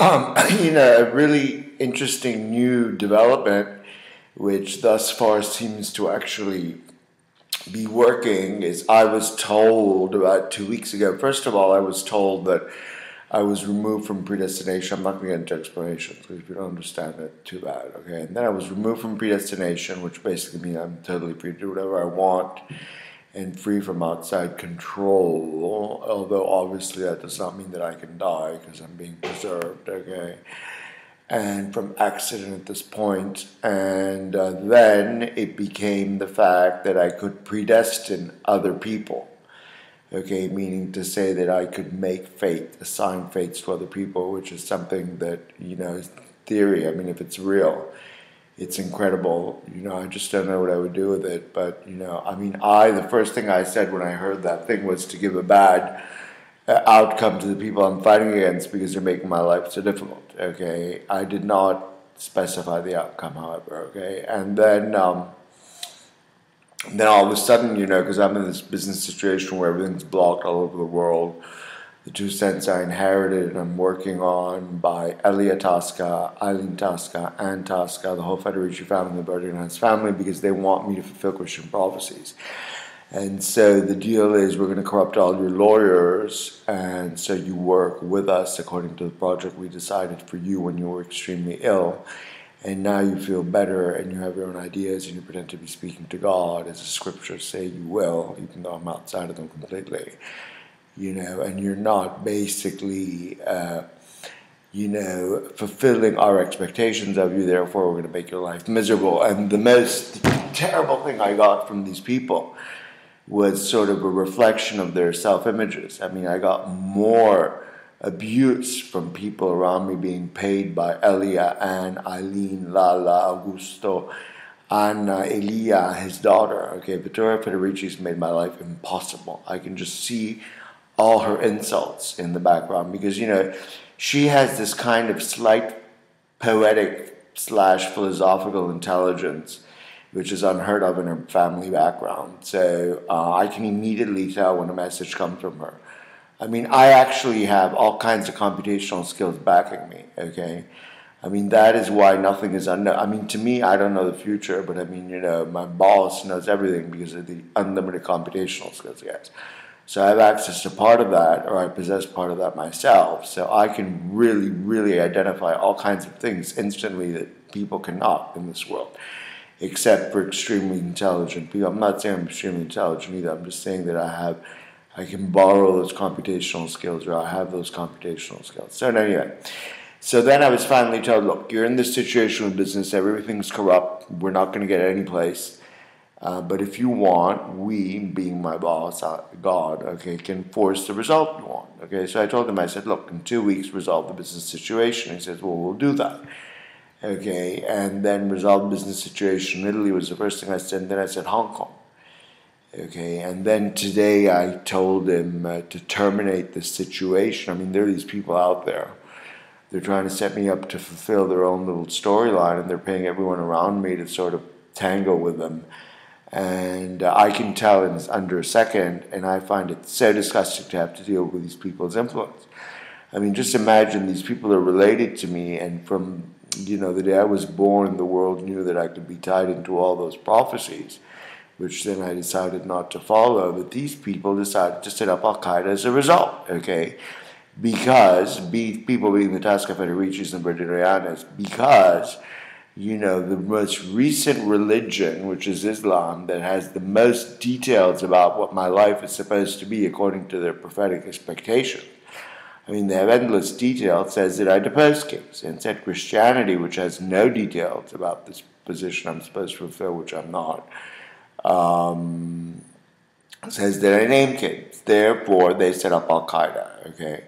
A really interesting new development, which thus far seems to actually be working, is I was told about 2 weeks ago. First of all, I was told that I was removed from predestination. I'm not going to get into explanations because if you don't understand it, too bad. Okay, and then I was removed from predestination, which basically means I'm totally free to do whatever I want and free from outside control, although obviously that does not mean that I can die because I'm being preserved, okay, and from accident at this point. And then it became the fact that I could predestine other people, okay, meaning to say that I could make fate, assign fates to other people, which is something that, is theory. I mean, if it's real, it's incredible. I just don't know what I would do with it. But, the first thing I said when I heard that thing was to give a bad outcome to the people I'm fighting against because they're making my life so difficult, okay? I did not specify the outcome, however, okay? And then all of a sudden, because I'm in this business situation where everything's blocked all over the world, the 2 cents I inherited and I'm working on by Elia Tosca, Eileen Tosca, Ann Tosca, the whole Federici family, the Bernardin's family, because they want me to fulfill Christian prophecies. And so the deal is we're going to corrupt all your lawyers, and so you work with us according to the project we decided for you when you were extremely ill. And now you feel better and you have your own ideas and you pretend to be speaking to God, as the scriptures say you will, even though I'm outside of them completely. And you're not basically, fulfilling our expectations of you, therefore we're going to make your life miserable. And the most terrible thing I got from these people was sort of a reflection of their self-images. I mean, I got more abuse from people around me being paid by Elia, Anne, Eileen, Lala, Augusto, Anna, Elia, his daughter. Okay, Vittoria Federici's made my life impossible. I can just see all her insults in the background because, she has this kind of slight poetic / philosophical intelligence which is unheard of in her family background. So I can immediately tell when a message comes from her. I mean, I actually have all kinds of computational skills backing me, okay? I mean, that is why nothing is unknown. I mean, to me, I don't know the future, but I mean, my boss knows everything because of the unlimited computational skills he has. So I have access to part of that, or I possess part of that myself. So I can really, really identify all kinds of things instantly that people cannot in this world, except for extremely intelligent people. I'm not saying I'm extremely intelligent either. I'm just saying that I can borrow those computational skills, or I have those computational skills. So anyway, so then I was finally told, look, you're in this situation with business, everything's corrupt, we're not going to get any place. But if you want, we, being my boss, God, okay, can force the result you want. Okay, so I told him, I said, look, in 2 weeks, resolve the business situation. He says, well, we'll do that. Okay, and then resolve the business situation. Italy was the first thing I said, and then I said Hong Kong. Okay, and then today I told him to terminate the situation. I mean, there are these people out there. They're trying to set me up to fulfill their own little storyline, and they're paying everyone around me to sort of tango with them. And I can tell in under a second, and I find it so disgusting to have to deal with these people's influence. I mean, just imagine these people are related to me, and from the day I was born, the world knew that I could be tied into all those prophecies, which then I decided not to follow. But these people decided to set up Al-Qaeda as a result, okay? Because, people being the Tosca Federicis and Bernardinians, because, the most recent religion, which is Islam, that has the most details about what my life is supposed to be according to their prophetic expectations. I mean, they have endless details, says that I depose kings, and said Christianity, which has no details about this position I'm supposed to fulfill, which I'm not, says that I name kings. Therefore, they set up Al-Qaeda, okay?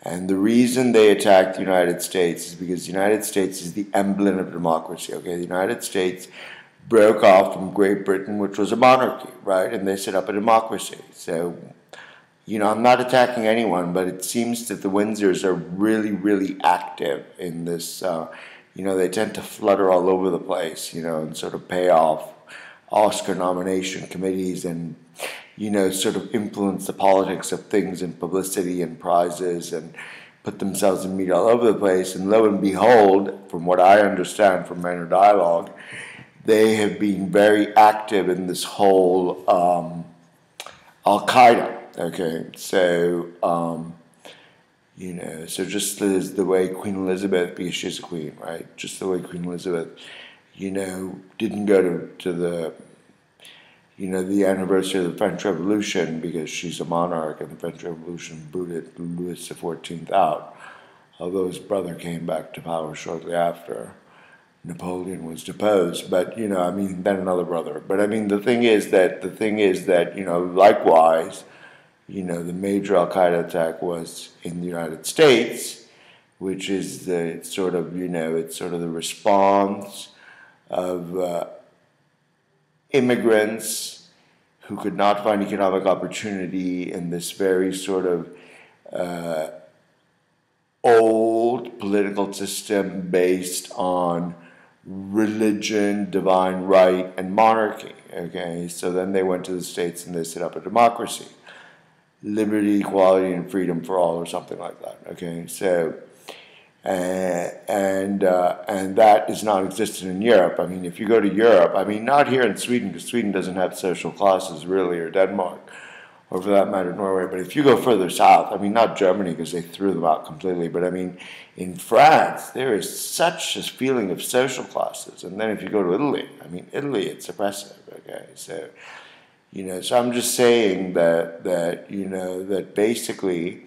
And the reason they attacked the United States is because the United States is the emblem of democracy, okay? The United States broke off from Great Britain, which was a monarchy, right? And they set up a democracy. So, I'm not attacking anyone, but it seems that the Windsors are really, really active in this. They tend to flutter all over the place, and sort of pay off Oscar nomination committees and, sort of influence the politics of things and publicity and prizes and, put themselves in media all over the place. And lo and behold, from what I understand from Inner Dialogue, they have been very active in this whole Al-Qaeda. Okay, so so just as the way Queen Elizabeth, because she's a queen, right? Just the way Queen Elizabeth, didn't go to the, the anniversary of the French Revolution because she's a monarch, and the French Revolution booted Louis XIV out, although his brother came back to power shortly after Napoleon was deposed. But, then another brother. But, the thing is that, likewise, the major Al-Qaeda attack was in the United States, which is the sort of the response of immigrants who could not find economic opportunity in this very sort of old political system based on religion, divine right, and monarchy. Okay, so then they went to the States and they set up a democracy. Liberty, equality, and freedom for all, or something like that. Okay, so and that is non-existent in Europe. If you go to Europe, not here in Sweden, because Sweden doesn't have social classes really, or Denmark, or for that matter, Norway. But if you go further south, not Germany, because they threw them out completely, but in France, there is such a feeling of social classes. And then if you go to Italy, Italy, it's oppressive. Okay, so. So I'm just saying that basically,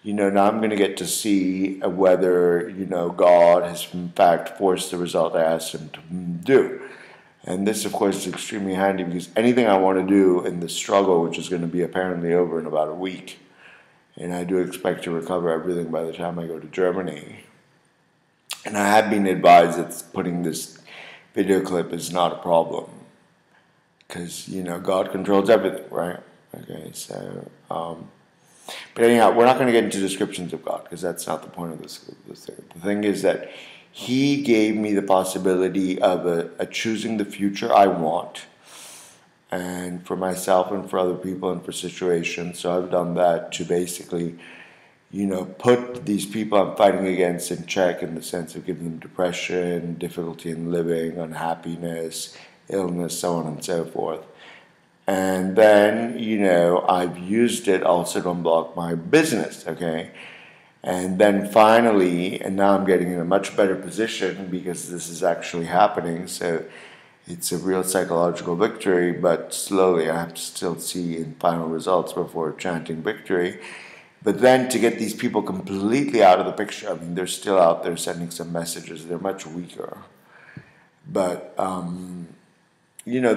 now I'm going to get to see whether, God has in fact forced the result I asked him to do. And this, of course, is extremely handy because anything I want to do in the struggle, which is going to be apparently over in about a week, and I do expect to recover everything by the time I go to Germany. And I have been advised that putting this video clip is not a problem. Because, God controls everything, right? Okay, so, but anyhow, we're not going to get into descriptions of God, because that's not the point of this thing. The thing is that He gave me the possibility of choosing the future I want, and for myself and for other people and for situations. So I've done that to basically, put these people I'm fighting against in check, in the sense of giving them depression, difficulty in living, unhappiness, illness, so on and so forth. And then, I've used it also to unblock my business, okay? And then finally, and now I'm getting in a much better position because this is actually happening, so it's a real psychological victory, but slowly I have to still see in final results before chanting victory. But then to get these people completely out of the picture, they're still out there sending some messages, they're much weaker. But,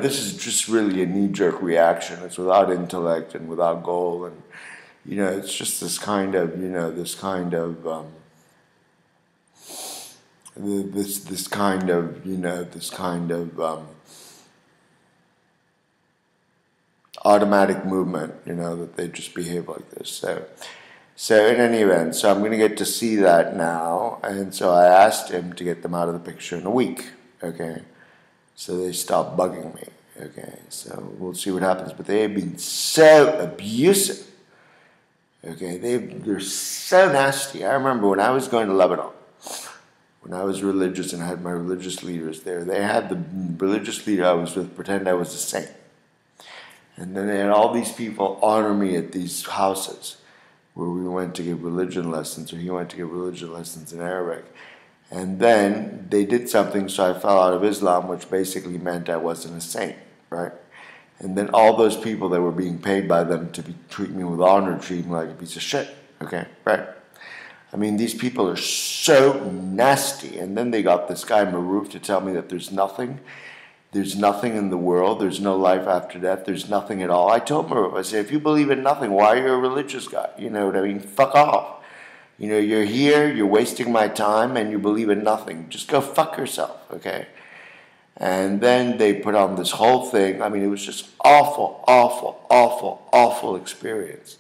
this is just really a knee-jerk reaction. It's without intellect and without goal, and it's just this kind of automatic movement. That they just behave like this. So in any event, so I'm going to get to see that now, and so I asked him to get them out of the picture in a week. Okay. So they stopped bugging me, okay? So we'll see what happens. But they have been so abusive, okay? They're so nasty. I remember when I was going to Lebanon, when I was religious and I had my religious leaders there, they had the religious leader I was with pretend I was a saint. And then they had all these people honor me at these houses where we went to give religion lessons, or he went to give religion lessons in Arabic. And then they did something, so I fell out of Islam, which basically meant I wasn't a saint, right? And then all those people that were being paid by them to treat me with honor, treat me like a piece of shit, okay, right? These people are so nasty. And then they got this guy, Maruf, to tell me that there's nothing in the world, there's no life after death, there's nothing at all. I told Maruf, I said, if you believe in nothing, why are you a religious guy? You know what I mean? Fuck off. You're here, you're wasting my time, and you believe in nothing. Just go fuck yourself, okay? And then they put on this whole thing. It was just awful, awful, awful, awful experience.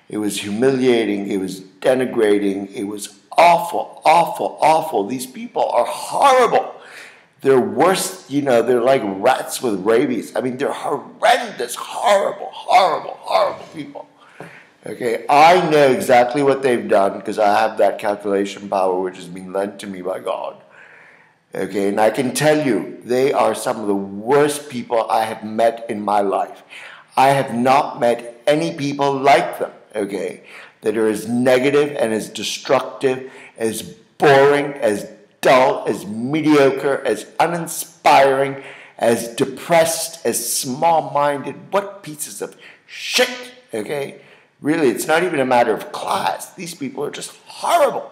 It was humiliating. It was denigrating. It was awful, awful, awful. These people are horrible. They're worse, they're like rats with rabies. They're horrendous, horrible, horrible, horrible people. Okay, I know exactly what they've done because I have that calculation power which has been lent to me by God. Okay, and I can tell you, they are some of the worst people I have met in my life. I have not met any people like them, okay, that are as negative and as destructive, as boring, as dull, as mediocre, as uninspiring, as depressed, as small-minded. What pieces of shit, okay? Really, it's not even a matter of class. These people are just horrible.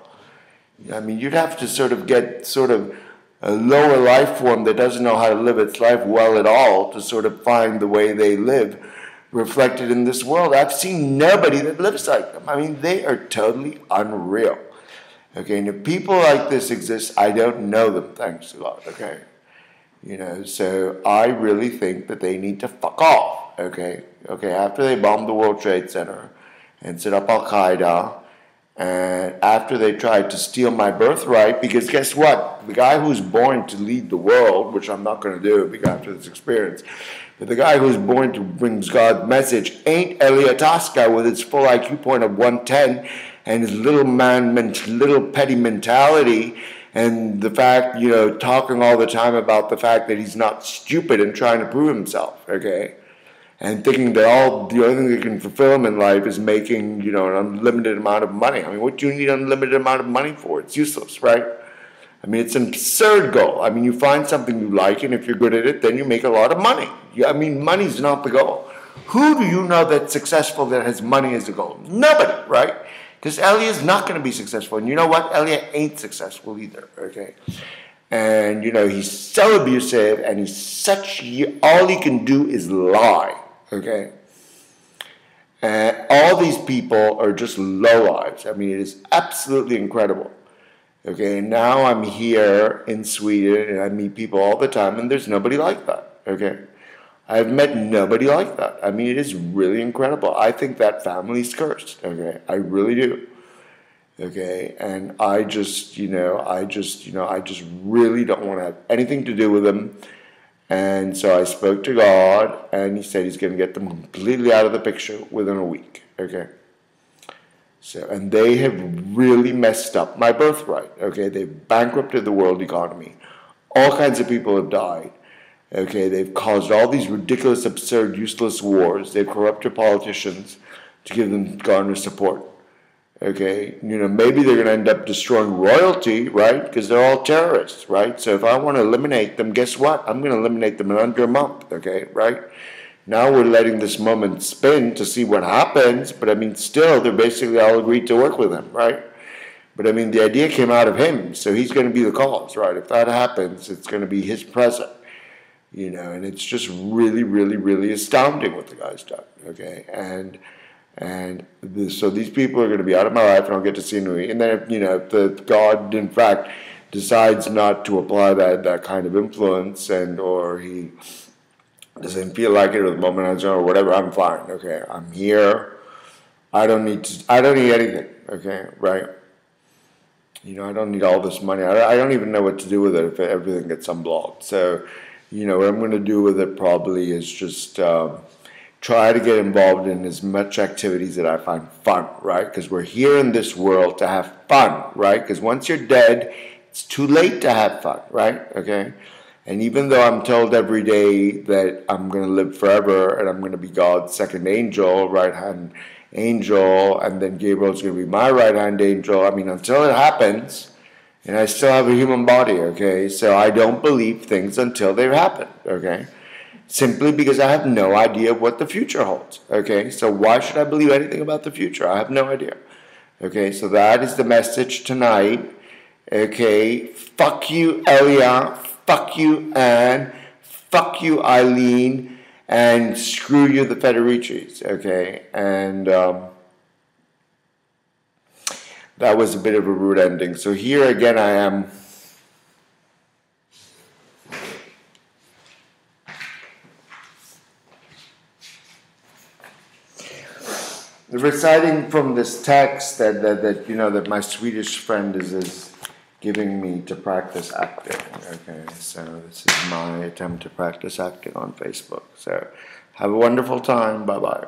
I mean, you'd have to sort of get sort of a lower life form that doesn't know how to live its life well at all to sort of find the way they live reflected in this world. I've seen nobody that lives like them. I mean, they are totally unreal. Okay, and if people like this exist, I don't know them, thanks to God, okay? You know, so I really think that they need to fuck off, okay? Okay, after they bombed the World Trade Center and set up Al-Qaeda, and after they tried to steal my birthright, because guess what? The guy who's born to lead the world, which I'm not going to do because after this experience, but the guy who's born to bring God's message ain't Elliot Tosca with his full IQ point of 110 and his little petty mentality and the fact, you know, talking all the time about the fact that he's not stupid and trying to prove himself, okay? And thinking that the only thing that can fulfill him in life is making, you know, an unlimited amount of money. I mean, what do you need an unlimited amount of money for? It's useless, right? I mean, it's an absurd goal. I mean, you find something you like, and if you're good at it, then you make a lot of money. I mean, money's not the goal. Who do you know that's successful that has money as a goal? Nobody, right? Because Elliot's not going to be successful. And you know what? Elliot ain't successful either, okay? And, you know, he's so abusive, and all he can do is lie, okay? And all these people are just lowlives. I mean, it is absolutely incredible. Okay, and now I'm here in Sweden, and I meet people all the time, and there's nobody like that, okay? I've met nobody like that. I mean, it is really incredible. I think that family's cursed, okay? I really do, okay? And I just really don't want to have anything to do with them. And so I spoke to God, and he said he's going to get them completely out of the picture within a week, okay? So, and they have really messed up my birthright, okay? They've bankrupted the world economy. All kinds of people have died, okay? They've caused all these ridiculous, absurd, useless wars. They've corrupted politicians to give them garner support, okay? You know, maybe they're going to end up destroying royalty, right? Because they're all terrorists, right? So if I want to eliminate them, guess what? I'm going to eliminate them in under a month, okay, right? Now we're letting this moment spin to see what happens, but I mean, still, they're basically all agreed to work with him, right? But I mean, the idea came out of him, so he's going to be the cause, right? If that happens, it's going to be his present, you know, and it's just really, really, really astounding what the guy's done, okay? So these people are going to be out of my life, and I'll get to see them. And then, you know, if God, in fact, decides not to apply that kind of influence, or he doesn't feel like it at the moment or whatever, I'm fine, okay? I'm here. I don't need anything, okay, right? You know, I don't need all this money. I don't even know what to do with it if everything gets unblocked. So, you know, what I'm going to do with it probably is just try to get involved in as much activities that I find fun, right? Because we're here in this world to have fun, right? Because once you're dead, it's too late to have fun, right? Okay? And even though I'm told every day that I'm going to live forever and I'm going to be God's second angel, right-hand angel, and then Gabriel's going to be my right-hand angel, I mean, until it happens, and I still have a human body, okay? So I don't believe things until they've happened, okay? Simply because I have no idea what the future holds, okay? So why should I believe anything about the future? I have no idea, okay? So that is the message tonight, okay? Fuck you, Elia. Fuck you, Anne. Fuck you, Eileen. And screw you, the Federicis, okay? And that was a bit of a rude ending. So here again I am. Reciting from this text that you know that my Swedish friend is giving me to practice acting. Okay, so this is my attempt to practice acting on Facebook. So have a wonderful time. Bye bye.